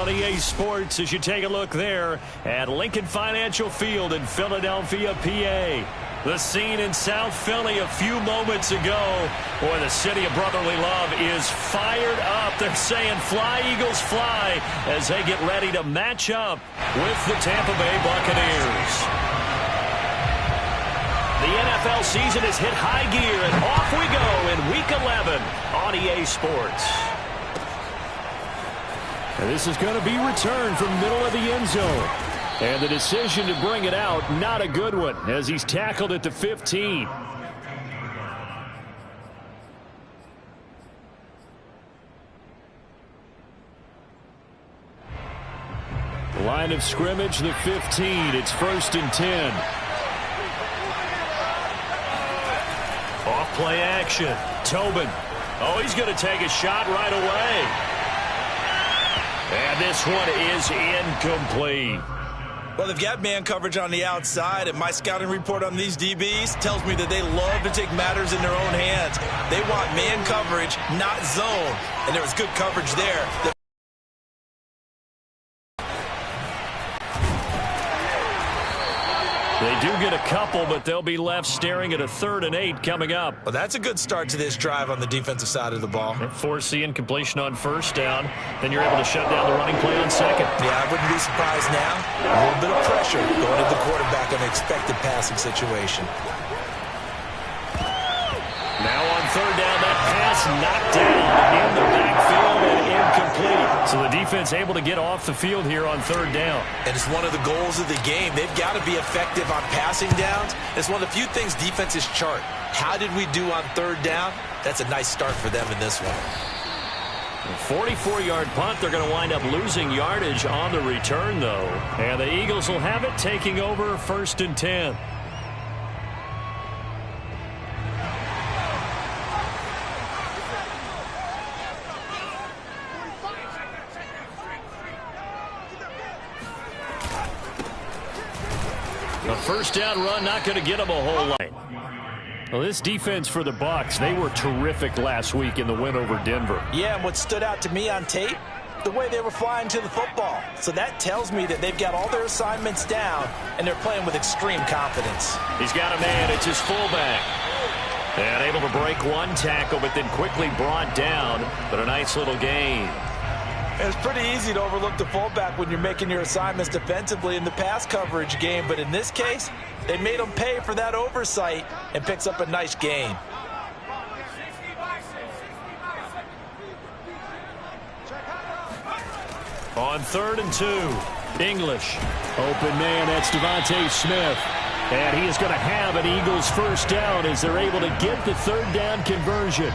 on EA Sports as you take a look there at Lincoln Financial Field in Philadelphia, PA. The scene in South Philly a few moments ago. Boy, the city of brotherly love is fired up. They're saying fly, Eagles, fly as they get ready to match up with the Tampa Bay Buccaneers. The NFL season has hit high gear, and off we go in Week 11 on EA Sports. And this is going to be returned from middle of the end zone. And the decision to bring it out, not a good one, as he's tackled at the 15. Line of scrimmage, the 15. It's 1st and 10. Off-play action. Tobin. Oh, he's going to take a shot right away. And this one is incomplete. Well, they've got man coverage on the outside, and my scouting report on these DBs tells me that they love to take matters in their own hands. They want man coverage, not zone. And there was good coverage there. They do get a couple, but they'll be left staring at a 3rd and 8 coming up. Well, that's a good start to this drive on the defensive side of the ball. Force the incompletion on 1st down. Then you're able to shut down the running play on 2nd. Yeah, I wouldn't be surprised now. A little bit of pressure going to the quarterback in an expected passing situation. Now on 3rd down, that pass knocked down in the backfield and incomplete. So the defense able to get off the field here on 3rd down. And it's one of the goals of the game. They've got to be effective on passing downs. It's one of the few things defenses chart. How did we do on 3rd down? That's a nice start for them in this one. 44-yard punt. They're going to wind up losing yardage on the return, though. And the Eagles will have it, taking over 1st and 10. A 1st down run, not going to get them a whole lot. Well, this defense for the Bucs, they were terrific last week in the win over Denver. Yeah, and what stood out to me on tape, the way they were flying to the football. So that tells me that they've got all their assignments down, and they're playing with extreme confidence. He's got a man. It's his fullback. And able to break one tackle, but then quickly brought down. But a nice little gain. It's pretty easy to overlook the fullback when you're making your assignments defensively in the pass coverage game. But in this case, they made him pay for that oversight and picks up a nice gain. On 3rd and 2, English. Open man, that's Devontae Smith. And he is going to have an Eagles 1st down as they're able to get the 3rd down conversion.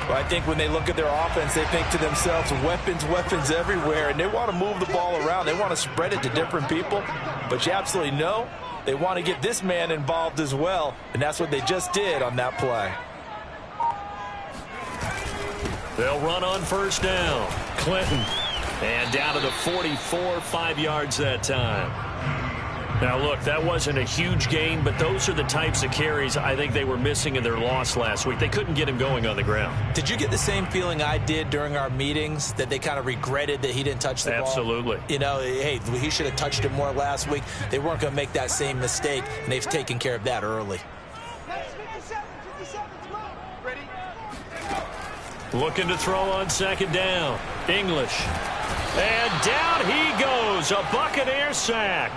Well, I think when they look at their offense, they think to themselves, weapons, weapons everywhere, and they want to move the ball around. They want to spread it to different people, but you absolutely know they want to get this man involved as well, and that's what they just did on that play. They'll run on 1st down. Clinton. And down to the 44, 5 yards that time. Now, look, that wasn't a huge gain, but those are the types of carries I think they were missing in their loss last week. They couldn't get him going on the ground. Did you get the same feeling I did during our meetings, that they kind of regretted that he didn't touch the ball? Absolutely. You know, hey, he should have touched it more last week. They weren't going to make that same mistake, and they've taken care of that early. Looking to throw on 2nd down. English. And down he goes. A Buccaneer sack.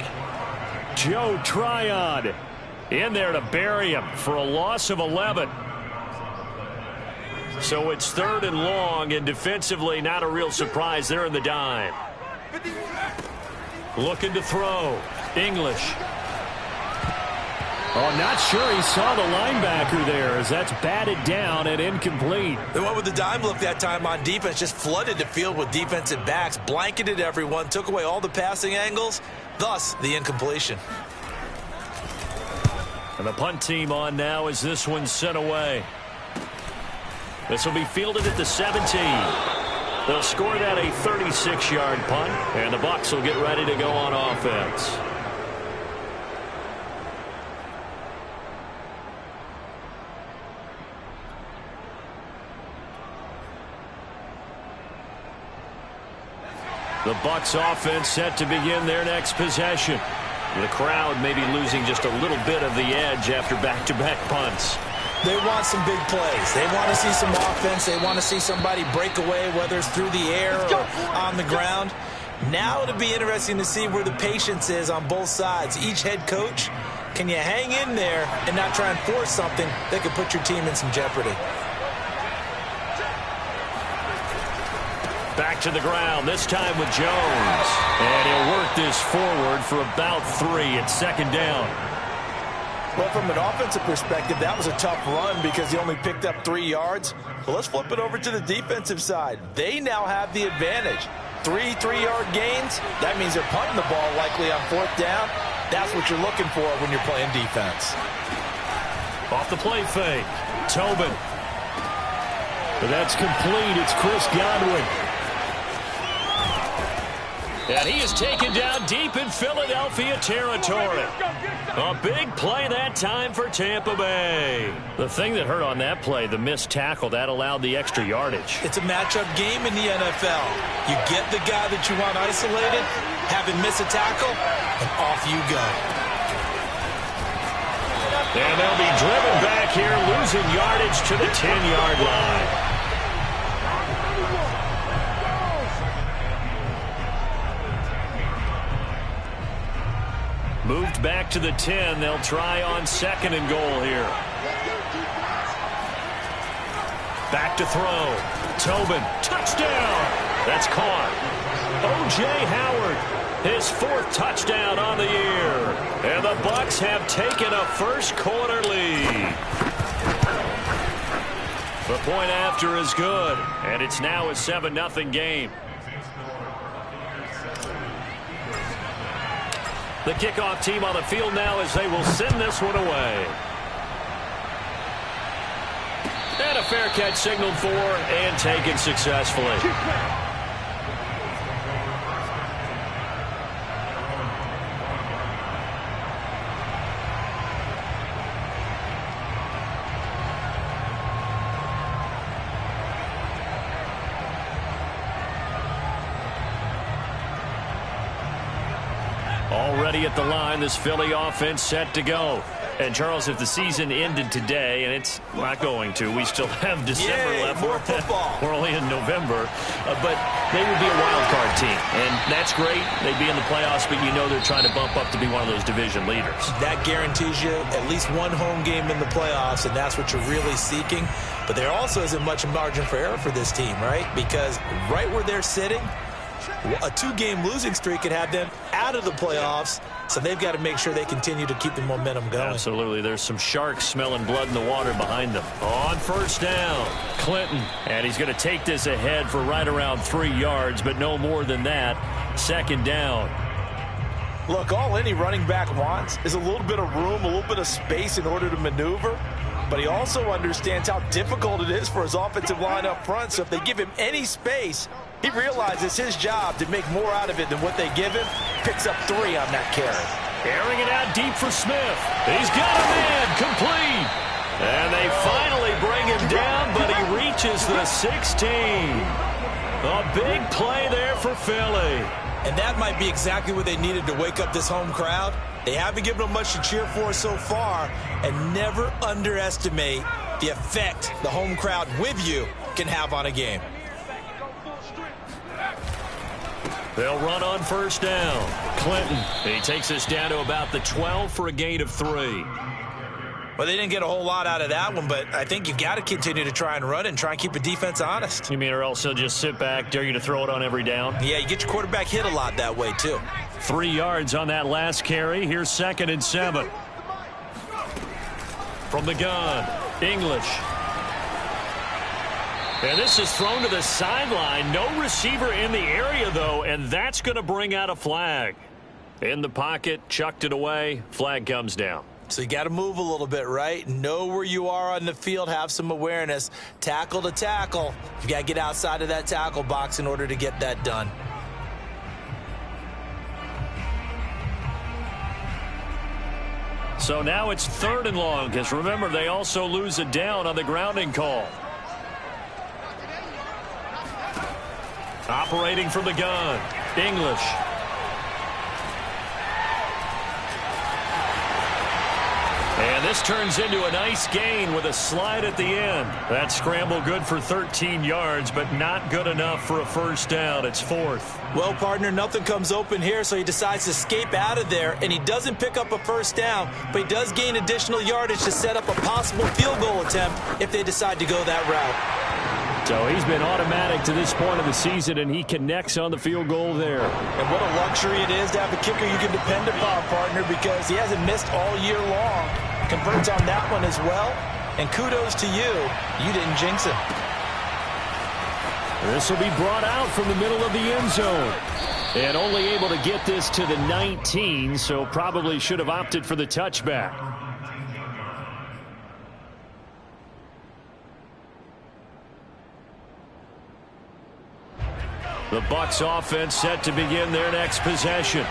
Joe Tryon in there to bury him for a loss of 11. So it's 3rd and long, and defensively not a real surprise. They're in the dime. Looking to throw. English. Oh, not sure he saw the linebacker there as that's batted down and incomplete. They went with the dime look that time on defense, just flooded the field with defensive backs, blanketed everyone, took away all the passing angles, thus the incompletion. And the punt team on now as this one's sent away. This will be fielded at the 17. They'll score that a 36-yard punt, and the Bucs will get ready to go on offense. The Bucs offense set to begin their next possession. The crowd may be losing just a little bit of the edge after back-to-back punts. They want some big plays. They want to see some offense. They want to see somebody break away, whether it's through the air or on the ground. Now it'll be interesting to see where the patience is on both sides. Each head coach, can you hang in there and not try and force something that could put your team in some jeopardy? Back to the ground, this time with Jones. And he'll work this forward for about 3 at second down. Well, from an offensive perspective, that was a tough run because he only picked up 3 yards. Well, let's flip it over to the defensive side. They now have the advantage. 3 3-yard gains, that means they're punting the ball likely on 4th down. That's what you're looking for when you're playing defense. Off the play fake, Tobin. But that's complete. It's Chris Godwin. And he is taken down deep in Philadelphia territory. A big play that time for Tampa Bay. The thing that hurt on that play, the missed tackle, that allowed the extra yardage. It's a matchup game in the NFL. You get the guy that you want isolated, have him miss a tackle, and off you go. And they'll be driven back here, losing yardage to the 10-yard line. Moved back to the 10. They'll try on 2nd and goal here. Back to throw. Tobin, touchdown. That's caught. O.J. Howard, his 4th touchdown on the year. And the Bucs have taken a first-quarter lead. The point after is good, and it's now a 7-0 game. The kickoff team on the field now as they will send this one away. And a fair catch signaled for and taken successfully. Already at the line, this Philly offense set to go. And, Charles, if the season ended today, and it's not going to, we still have December left. More football. We're only in November. But they would be a wild card team. And that's great. They'd be in the playoffs, but you know they're trying to bump up to be one of those division leaders. That guarantees you at least one home game in the playoffs, and that's what you're really seeking. But there also isn't much margin for error for this team, right? Because right where they're sitting, a 2-game losing streak could have them out of the playoffs, so they've got to make sure they continue to keep the momentum going. Absolutely. There's some sharks smelling blood in the water behind them. On 1st down, Clinton. And he's going to take this ahead for right around 3 yards, but no more than that. 2nd down. Look, all any running back wants is a little bit of room, a little bit of space in order to maneuver. But he also understands how difficult it is for his offensive line up front. So if they give him any space, he realizes his job to make more out of it than what they give him. Picks up 3 on that carry. Airing it out deep for Smith. He's got a man complete. And they finally bring him down, but he reaches the 16. A big play there for Philly. And that might be exactly what they needed to wake up this home crowd. They haven't given them much to cheer for so far, and never underestimate the effect the home crowd with you can have on a game. They'll run on 1st down. Clinton, he takes us down to about the 12 for a gain of 3. Well, they didn't get a whole lot out of that one, but I think you got to continue to try and run and try and keep the defense honest. You mean or else he'll just sit back, dare you to throw it on every down? Yeah, you get your quarterback hit a lot that way, too. 3 yards on that last carry. Here's 2nd and 7. From the gun, English. And this is thrown to the sideline. No receiver in the area, though, and that's going to bring out a flag. In the pocket, chucked it away, flag comes down. So you got to move a little bit, right? Know where you are on the field, have some awareness. Tackle to tackle. You got to get outside of that tackle box in order to get that done. So now it's 3rd and long, because remember, they also lose a down on the grounding call. Operating from the gun, English. And this turns into a nice gain with a slide at the end. That scramble good for 13 yards, but not good enough for a first down. It's fourth. Well, partner, nothing comes open here, so he decides to escape out of there, and he doesn't pick up a first down, but he does gain additional yardage to set up a possible field goal attempt if they decide to go that route. So he's been automatic to this point of the season, and he connects on the field goal there. And what a luxury it is to have a kicker you can depend upon, partner, because he hasn't missed all year long. Converts on that one as well, and kudos to you. You didn't jinx him. This will be brought out from the middle of the end zone. And only able to get this to the 19, so probably should have opted for the touchback. The Bucs offense set to begin their next possession.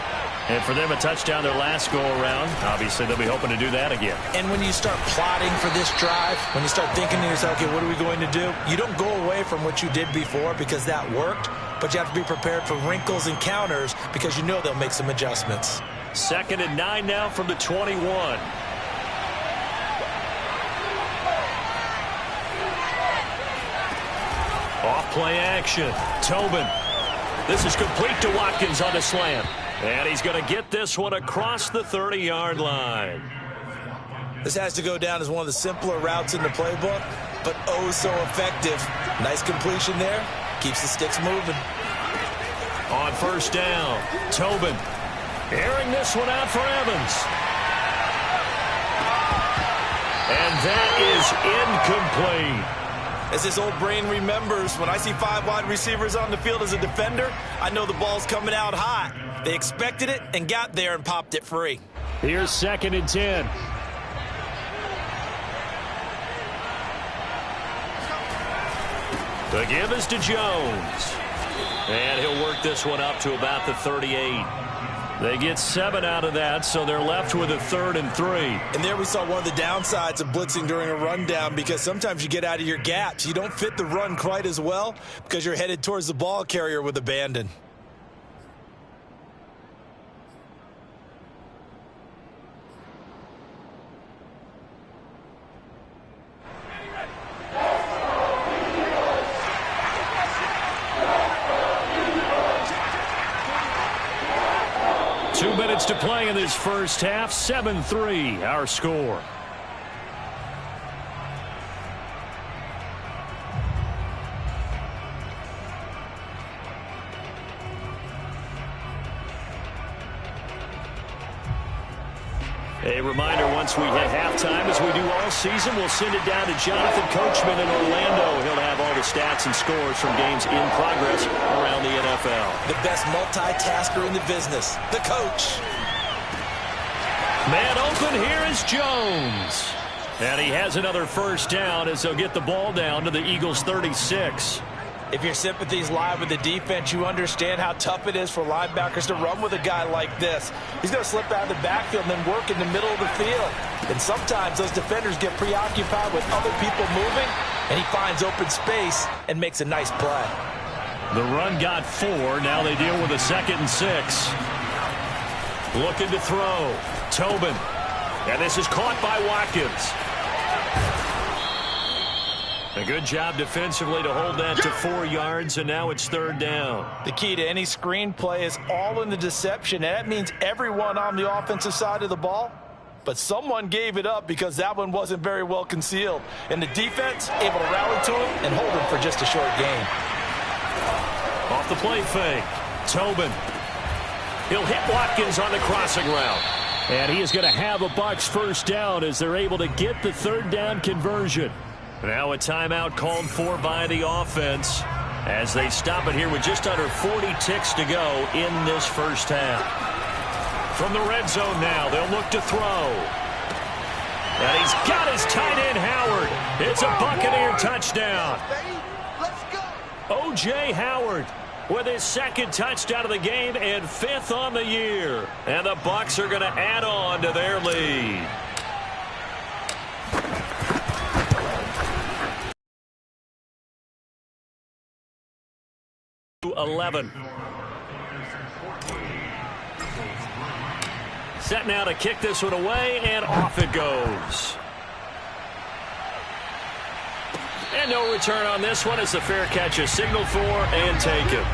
And for them, a touchdown their last go-around. Obviously, they'll be hoping to do that again. And when you start plotting for this drive, when you start thinking to yourself, okay, what are we going to do? You don't go away from what you did before because that worked, but you have to be prepared for wrinkles and counters because you know they'll make some adjustments. 2nd and 9 now from the 21. Off play action. Tobin. This is complete to Watkins on the slant. And he's going to get this one across the 30-yard line. This has to go down as one of the simpler routes in the playbook, but oh so effective. Nice completion there. Keeps the sticks moving. On first down, Tobin airing this one out for Evans. And that is incomplete. As his old brain remembers, when I see 5 wide receivers on the field as a defender, I know the ball's coming out hot. They expected it and got there and popped it free. Here's 2nd and 10. The give is to Jones. And he'll work this one up to about the 38. They get 7 out of that, so they're left with a 3rd and 3. And there we saw one of the downsides of blitzing during a rundown, because sometimes you get out of your gaps. You don't fit the run quite as well because you're headed towards the ball carrier with abandon. To play in this first half, 7-3 our score. A reminder, once we hit halftime, as we do all season, we'll send it down to Jonathan Coachman in Orlando. He'll have all the stats and scores from games in progress around the NFL. The best multitasker in the business, the coach. Man open, here is Jones. And he has another first down as they'll get the ball down to the Eagles' 36. If your sympathies lie with the defense, you understand how tough it is for linebackers to run with a guy like this. He's going to slip out of the backfield and then work in the middle of the field. And sometimes those defenders get preoccupied with other people moving, and he finds open space and makes a nice play. The run got 4. Now they deal with a 2nd and 6. Looking to throw. Tobin. And this is caught by Watkins. A good job defensively to hold that to 4 yards, and now it's 3rd down. The key to any screen play is all in the deception, and that means everyone on the offensive side of the ball. But someone gave it up because that one wasn't very well concealed. And the defense able to rally to him and hold him for just a short gain. Off the play fake. Tobin. He'll hit Watkins on the crossing route. And he is going to have a Bucs first down as they're able to get the 3rd down conversion. Now a timeout called for by the offense as they stop it here with just under 40 ticks to go in this first half. From the red zone now, they'll look to throw. And he's got his tight end, Howard. It's a Buccaneer touchdown. O.J. Howard with his 2nd touchdown of the game and 5th on the year. And the Bucs are going to add on to their lead. 11. Set now to kick this one away, and off it goes. And no return on this one as the fair catch is signaled for and taken.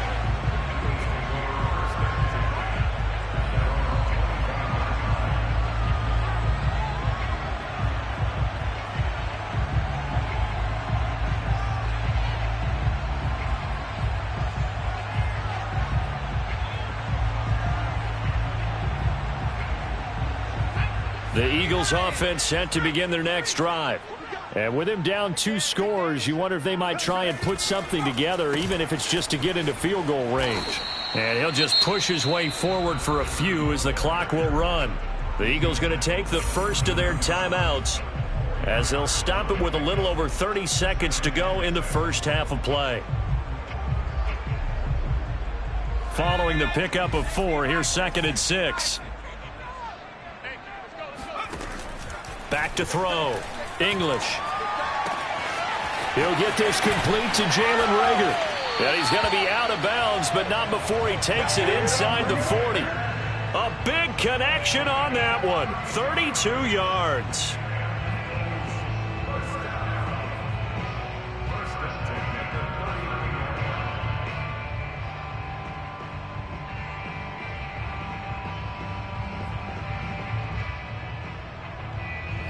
The Eagles offense set to begin their next drive. And with him down 2 scores, you wonder if they might try and put something together, even if it's just to get into field goal range. And he'll just push his way forward for a few as the clock will run. The Eagles going to take the first of their timeouts as they'll stop it with a little over 30 seconds to go in the first half of play. Following the pickup of 4, here's 2nd and 6. Back to throw. English. He'll get this complete to Jalen Reagor. And he's going to be out of bounds, but not before he takes it inside the 40. A big connection on that one. 32 yards.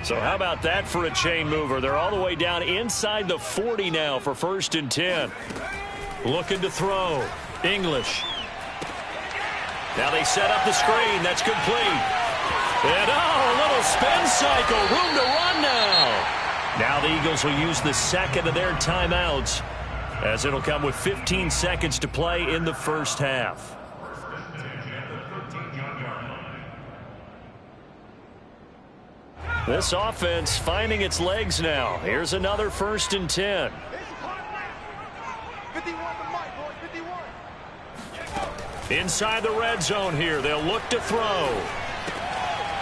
So how about that for a chain mover? They're all the way down inside the 40 now for 1st and 10. Looking to throw. English. Now they set up the screen. That's complete. And a little spin cycle. Room to run now. Now the Eagles will use the second of their timeouts as it'll come with 15 seconds to play in the first half. This offense finding its legs now. Here's another 1st and 10. Inside the red zone here. They'll look to throw.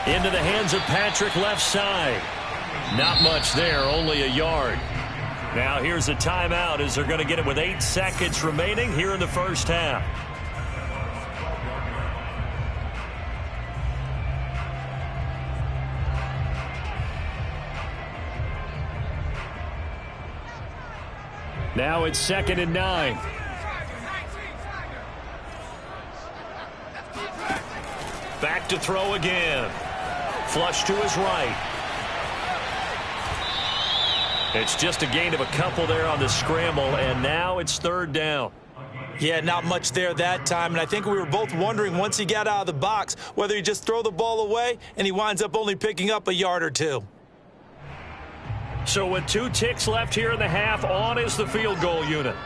Into the hands of Patrick left side. Not much there, only a yard. Now here's a timeout as they're going to get it with 8 seconds remaining here in the first half. Now it's 2nd and 9. Back to throw again. Flush to his right. It's just a gain of a couple there on the scramble, and now it's 3rd down. Yeah, not much there that time, and I think we were both wondering once he got out of the box whether he just throw the ball away, and he winds up only picking up a yard or 2. So with 2 ticks left here in the half, on is the field goal unit.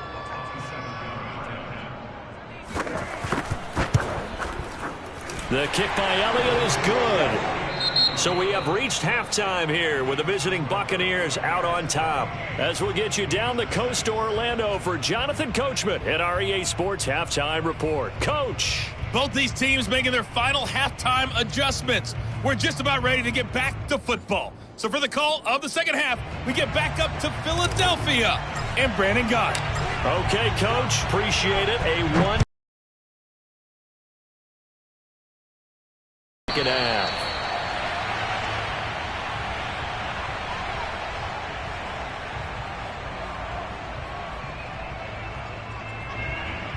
The kick by Elliott is good. So we have reached halftime here with the visiting Buccaneers out on top. As we'll get you down the coast to Orlando for Jonathan Coachman at our EA Sports Halftime Report. Coach. Both these teams making their final halftime adjustments. We're just about ready to get back to football. So for the call of the second half, we get back up to Philadelphia and Brandon Gott. Okay, Coach. Appreciate it. A 1 second half.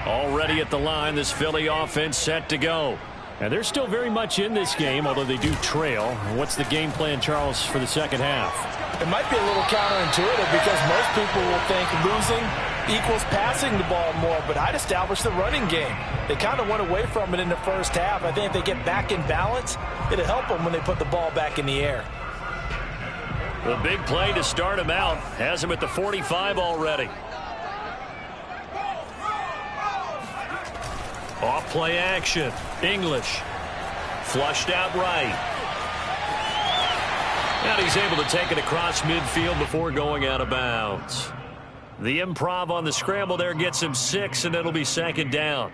Already at the line, this Philly offense set to go. And they're still very much in this game, although they do trail. What's the game plan, Charles, for the second half? It might be a little counterintuitive because most people will think losing equals passing the ball more, but I'd establish the running game. They kind of went away from it in the first half. I think if they get back in balance, it'll help them when they put the ball back in the air. The big play to start him out has him at the 45 already. Off play action. English. Flushed out right. And he's able to take it across midfield before going out of bounds. The improv on the scramble there gets him 6, and it'll be 2nd down.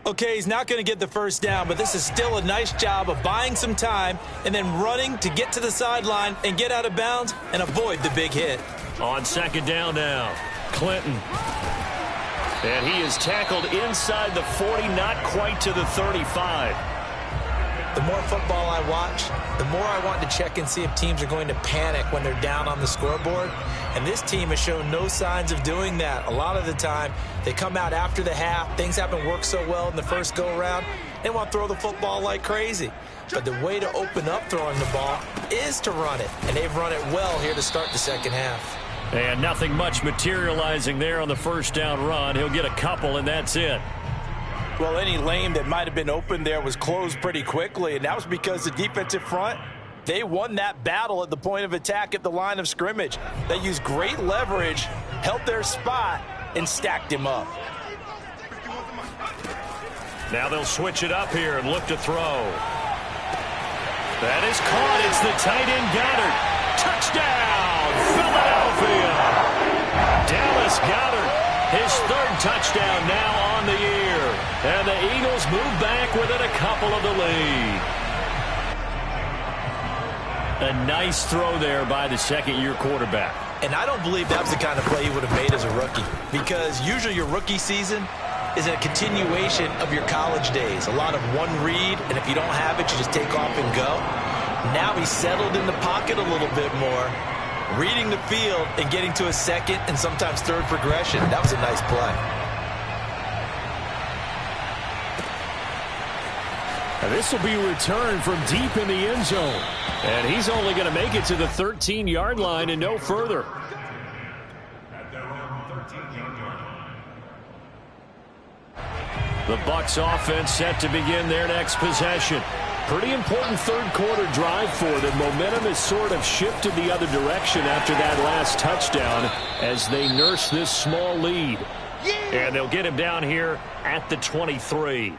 Okay, he's not going to get the first down, but this is still a nice job of buying some time and then running to get to the sideline and get out of bounds and avoid the big hit. On 2nd down now, Clinton. And he is tackled inside the 40, not quite to the 35. The more football I watch, the more I want to check and see if teams are going to panic when they're down on the scoreboard. And this team has shown no signs of doing that. A lot of the time, they come out after the half. Things haven't worked so well in the first go-around. They want to throw the football like crazy. But the way to open up throwing the ball is to run it. And they've run it well here to start the second half. And nothing much materializing there on the first down run. He'll get a couple, and that's it. Well, any lane that might have been open there was closed pretty quickly, and that was because the defensive front, they won that battle at the point of attack at the line of scrimmage. They used great leverage, held their spot, and stacked him up. Now they'll switch it up here and look to throw. That is caught. It's the tight end Goddard. Touchdown, Philadelphia. Dallas Goddard, his third touchdown now on the year. And the Eagles move back within a couple of the lead. A nice throw there by the second-year quarterback. And I don't believe that was the kind of play he would have made as a rookie, because usually your rookie season is a continuation of your college days. A lot of one read, and if you don't have it, you just take off and go. Now he's settled in the pocket a little bit more, reading the field and getting to a second and sometimes third progression. That was a nice play. And this will be returned from deep in the end zone. And he's only going to make it to the 13-yard line and no further. The Bucs offense set to begin their next possession. Pretty important third-quarter drive for them. Momentum has sort of shifted the other direction after that last touchdown as they nurse this small lead. And they'll get him down here at the 23.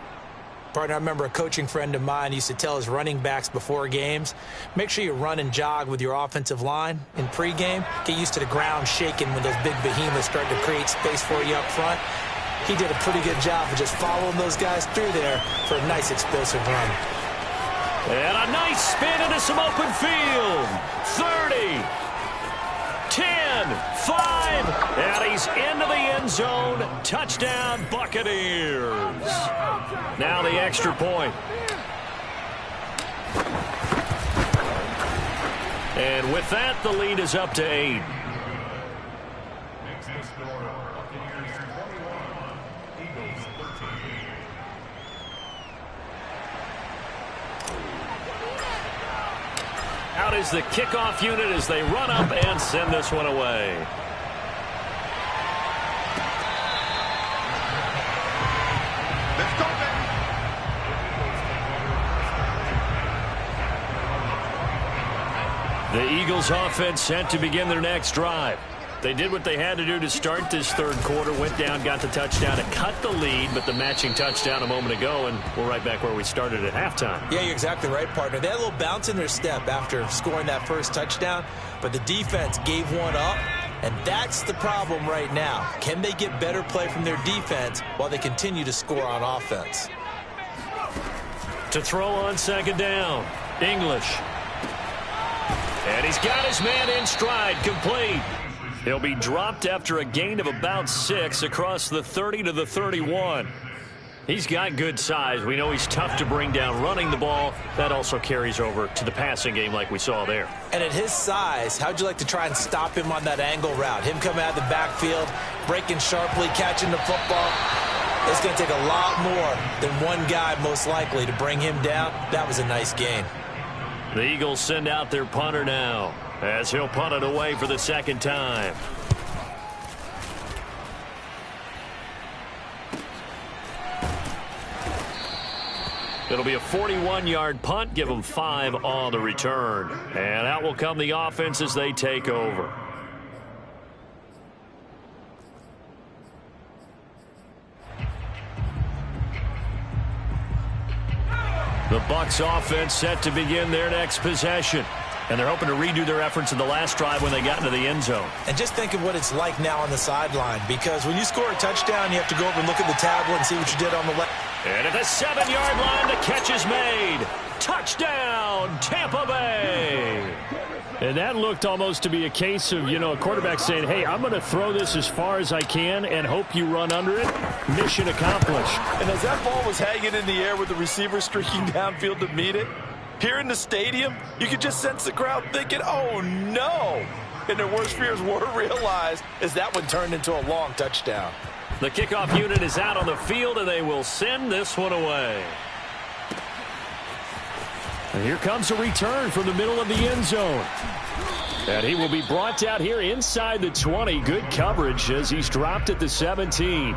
Partner, I remember a coaching friend of mine used to tell his running backs before games, make sure you run and jog with your offensive line in pregame. Get used to the ground shaking when those big behemoths start to create space for you up front. He did a pretty good job of just following those guys through there for a nice explosive run. And a nice spin into some open field. 30, 10, 5, and he's into the end zone. Touchdown, Buccaneers. Now the extra point. And with that, the lead is up to 8. Out is the kickoff unit as they run up and send this one away. Let's go, baby. The Eagles offense set to begin their next drive. They did what they had to do to start this third quarter, went down, got the touchdown to cut the lead, but the matching touchdown a moment ago, and we're right back where we started at halftime. Yeah, you're exactly right, partner. They had a little bounce in their step after scoring that first touchdown, but the defense gave one up, and that's the problem right now. Can they get better play from their defense while they continue to score on offense? To throw on second down, English. And he's got his man in stride, complete. He'll be dropped after a gain of about 6 across the 30 to the 31. He's got good size. We know he's tough to bring down running the ball. That also carries over to the passing game like we saw there. And at his size, how'd you like to try and stop him on that angle route? Him coming out of the backfield, breaking sharply, catching the football. It's going to take a lot more than one guy most likely to bring him down. That was a nice game. The Eagles send out their punter now, as he'll punt it away for the second time. It'll be a 41-yard punt, give them 5 on the return. And out will come the offense as they take over. The Bucs offense set to begin their next possession. And they're hoping to redo their efforts in the last drive when they got into the end zone. And just think of what it's like now on the sideline, because when you score a touchdown, you have to go over and look at the tablet and see what you did on the left. And at the 7-yard line, the catch is made. Touchdown, Tampa Bay. And that looked almost to be a case of, a quarterback saying, hey, I'm going to throw this as far as I can and hope you run under it. Mission accomplished. And as that ball was hanging in the air with the receiver streaking downfield to meet it, here in the stadium, you could just sense the crowd thinking, oh, no. And their worst fears were realized as that one turned into a long touchdown. The kickoff unit is out on the field, and they will send this one away. And here comes a return from the middle of the end zone. And he will be brought down here inside the 20. Good coverage as he's dropped at the 17.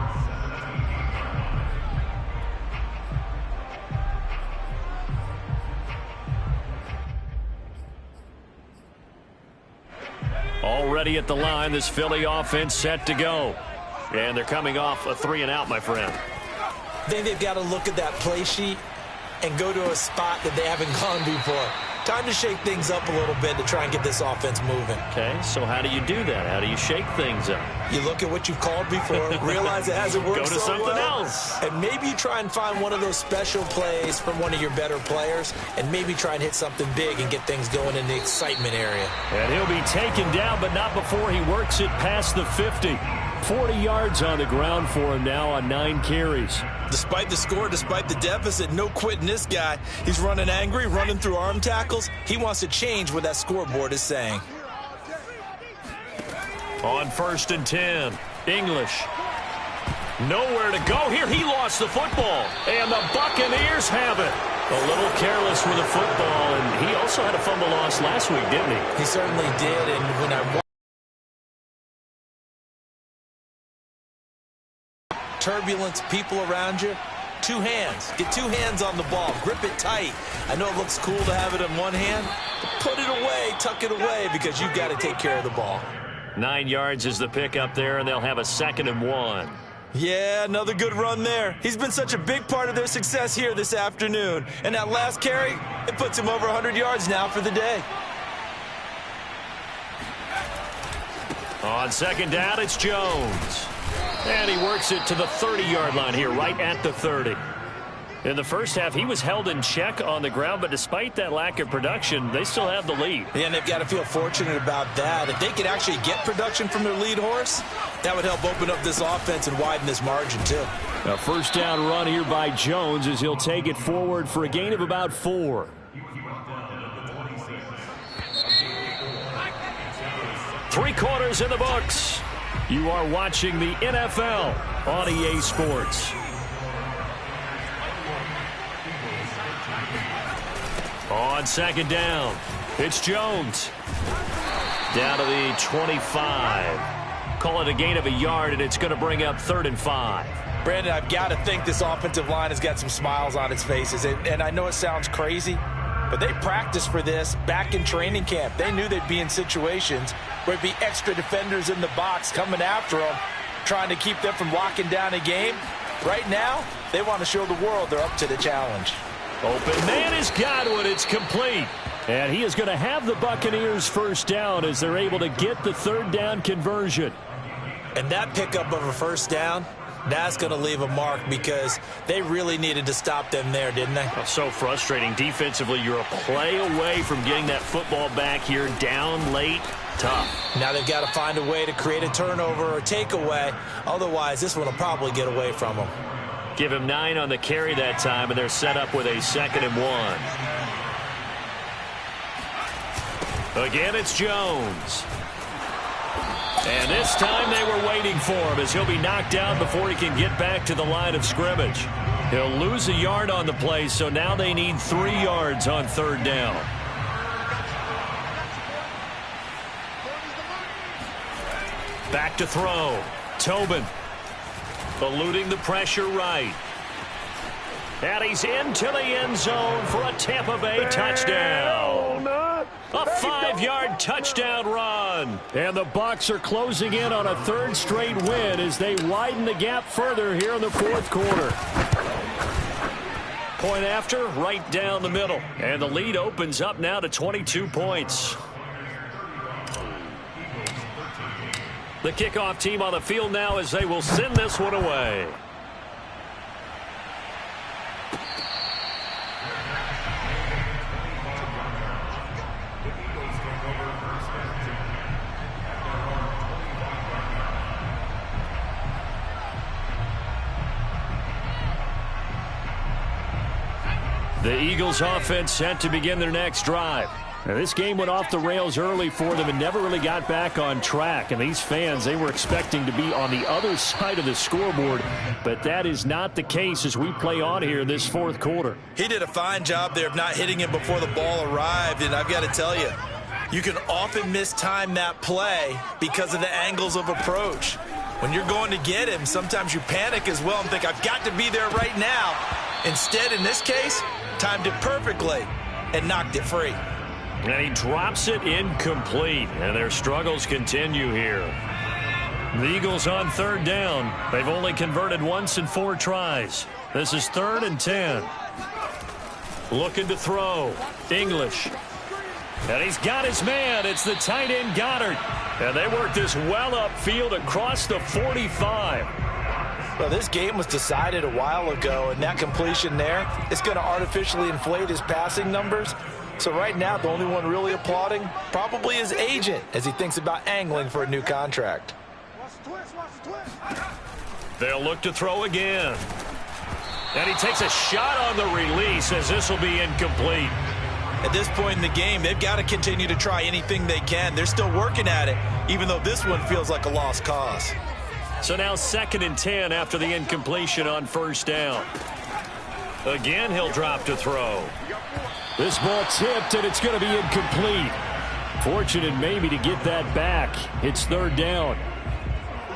Already at the line, this Philly offense set to go. And they're coming off a 3-and-out, my friend. I think they've got to look at that play sheet and go to a spot that they haven't gone before. Time to shake things up a little bit to try and get this offense moving. Okay, so how do you do that? How do you shake things up? You look at what you've called before, realize it hasn't worked Go to so something well, else. and maybe you try and find one of those special plays from one of your better players, and maybe try and hit something big and get things going in the excitement area. And he'll be taken down, but not before he works it past the 50. 40 yards on the ground for him now on 9 carries. Despite the score, despite the deficit, no quitting this guy. He's running angry, running through arm tackles. He wants to change what that scoreboard is saying. On 1st and 10, English. Nowhere to go here. He lost the football, and the Buccaneers have it. A little careless with the football, and he also had a fumble loss last week, didn't he? He certainly did, and when I turbulence, people around you, 2 hands. Get 2 hands on the ball. Grip it tight. I know it looks cool to have it in one hand, but put it away, tuck it away, because you've got to take care of the ball. 9 yards is the pickup there, and they'll have a 2nd and 1. Yeah, another good run there. He's been such a big part of their success here this afternoon. And that last carry, it puts him over 100 yards now for the day. On 2nd down, it's Jones. And he works it to the 30-yard line here, right at the 30. In the first half, he was held in check on the ground, but despite that lack of production, they still have the lead. Yeah, and they've got to feel fortunate about that. If they could actually get production from their lead horse, that would help open up this offense and widen this margin, too. A 1st down run here by Jones as he'll take it forward for a gain of about 4. Three quarters in the books. You are watching the NFL on EA Sports. On 2nd down, it's Jones. Down to the 25. Call it a gain of a yard, and it's going to bring up 3rd and 5. Brandon, I've got to think this offensive line has got some smiles on its faces. And I know it sounds crazy, but they practiced for this back in training camp. They knew they'd be in situations where it'd be extra defenders in the box coming after them, trying to keep them from locking down a game. Right now, they want to show the world they're up to the challenge. Open man is Godwin. It's complete. And he is going to have the Buccaneers 1st down as they're able to get the 3rd down conversion. And that pickup of a 1st down, that's going to leave a mark because they really needed to stop them there, didn't they? So frustrating. Defensively, you're a play away from getting that football back here, down late. Tough. Now they've got to find a way to create a turnover or takeaway. Otherwise, this one will probably get away from them. Give him 9 on the carry that time, and they're set up with a 2nd and 1. Again, it's Jones. And this time they were waiting for him as he'll be knocked down before he can get back to the line of scrimmage. He'll lose a yard on the play, so now they need 3 yards on 3rd down. Back to throw. Tobin. Eluding the pressure right. And he's into the end zone for a Tampa Bay touchdown. A 5-yard touchdown run. And the Bucs are closing in on a 3rd straight win as they widen the gap further here in the 4th quarter. Point after, right down the middle. And the lead opens up now to 22 points. The kickoff team on the field now as they will send this one away. The Eagles offense set to begin their next drive. Now, this game went off the rails early for them and never really got back on track. And these fans, they were expecting to be on the other side of the scoreboard. But that is not the case as we play on here in this fourth quarter. He did a fine job there of not hitting him before the ball arrived. And I've got to tell you, you can often mistime that play because of the angles of approach. When you're going to get him, sometimes you panic as well and think, I've got to be there right now. Instead, in this case, timed it perfectly and knocked it free. And he drops it incomplete. And their struggles continue here. The Eagles on third down. They've only converted once in 4 tries. This is 3rd and 10. Looking to throw. English. And he's got his man. It's the tight end Goddard. And they work this well upfield across the 45. Well, this game was decided a while ago, and that completion there is going to artificially inflate his passing numbers. So right now, the only one really applauding probably his agent as he thinks about angling for a new contract. They'll look to throw again. And he takes a shot on the release as this will be incomplete. At this point in the game, they've got to continue to try anything they can. They're still working at it, even though this one feels like a lost cause. So now 2nd and 10 after the incompletion on first down. Again, he'll drop to throw. This ball tipped, and it's going to be incomplete. Fortunate maybe to get that back. It's 3rd down.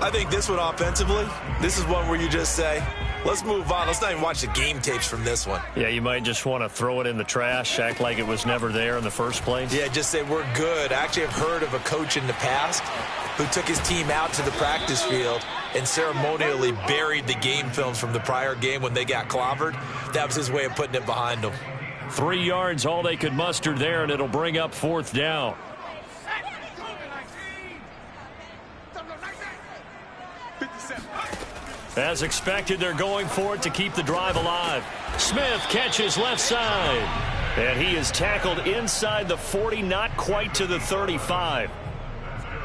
I think this one offensively, this is one where you just say, let's move on. Let's not even watch the game tapes from this one. Yeah, you might just want to throw it in the trash, act like it was never there in the first place. Yeah, just say we're good. I actually have heard of a coach in the past who took his team out to the practice field and ceremonially buried the game films from the prior game when they got clobbered. That was his way of putting it behind them. 3 yards, all they could muster there, and it'll bring up 4th down. As expected, they're going for it to keep the drive alive. Smith catches left side. And he is tackled inside the 40, not quite to the 35.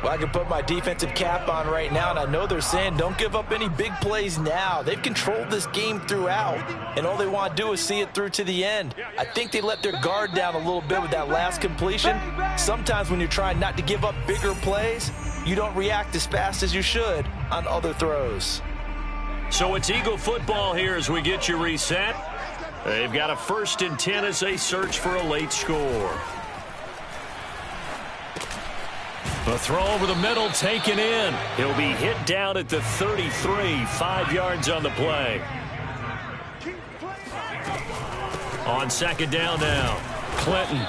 Well, I can put my defensive cap on right now, and I know they're saying don't give up any big plays now. They've controlled this game throughout, and all they want to do is see it through to the end. I think they let their guard down a little bit with that last completion. Sometimes when you're trying not to give up bigger plays, you don't react as fast as you should on other throws. So it's Eagle football here as we get you reset. They've got a 1st and 10 as they search for a late score. A throw over the middle taken in. He'll be hit down at the 33, 5 yards on the play. On 2nd down now, Clinton.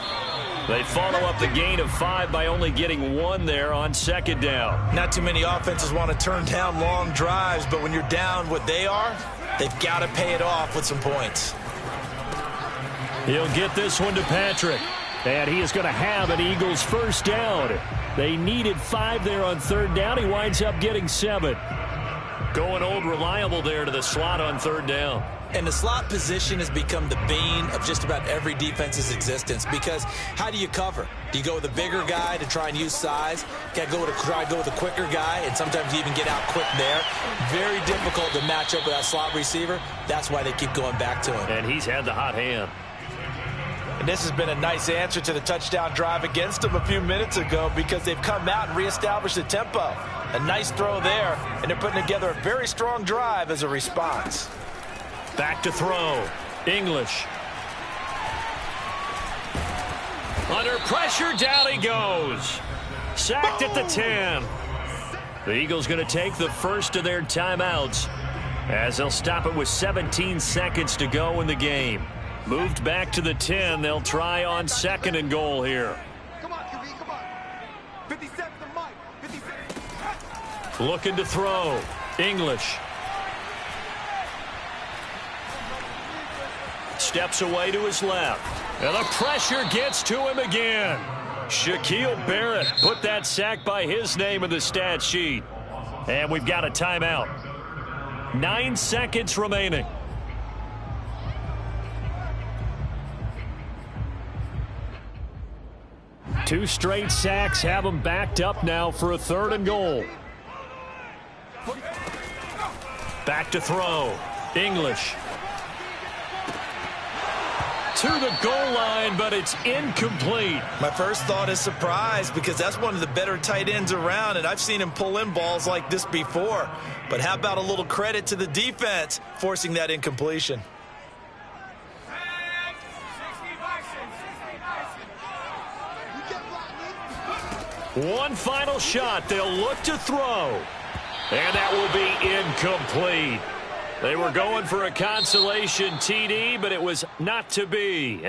They follow up the gain of 5 by only getting 1 there on 2nd down. Not too many offenses want to turn down long drives, but when you're down what they are, they've got to pay it off with some points. He'll get this one to Patrick. And he is going to have an Eagles 1st down. They needed 5 there on 3rd down. He winds up getting 7. Going old reliable there to the slot on 3rd down. And the slot position has become the bane of just about every defense's existence because how do you cover? Do you go with a bigger guy to try and use size? Got to try to go with a quicker guy, and sometimes you even get out quick there. Very difficult to match up with that slot receiver. That's why they keep going back to him. And he's had the hot hand. And this has been a nice answer to the touchdown drive against them a few minutes ago because they've come out and reestablished the tempo. A nice throw there, and they're putting together a very strong drive as a response. Back to throw. English. Under pressure, down he goes. Sacked at the 10. The Eagles going to take the first of their timeouts as they'll stop it with 17 seconds to go in the game. Moved back to the 10. They'll try on 2nd and goal here. Come on, QB, come on. 57 to Mike. 57. Looking to throw. English. Steps away to his left. And the pressure gets to him again. Shaquille Barrett put that sack by his name in the stat sheet. And we've got a timeout. 9 seconds remaining. Two straight sacks have them backed up now for a 3rd and goal. Back to throw. English. to the goal line, but it's incomplete. My first thought is surprise because that's one of the better tight ends around, and I've seen him pull in balls like this before. But how about a little credit to the defense forcing that incompletion? One final shot. They'll look to throw. And that will be incomplete. They were going for a consolation TD, but it was not to be. And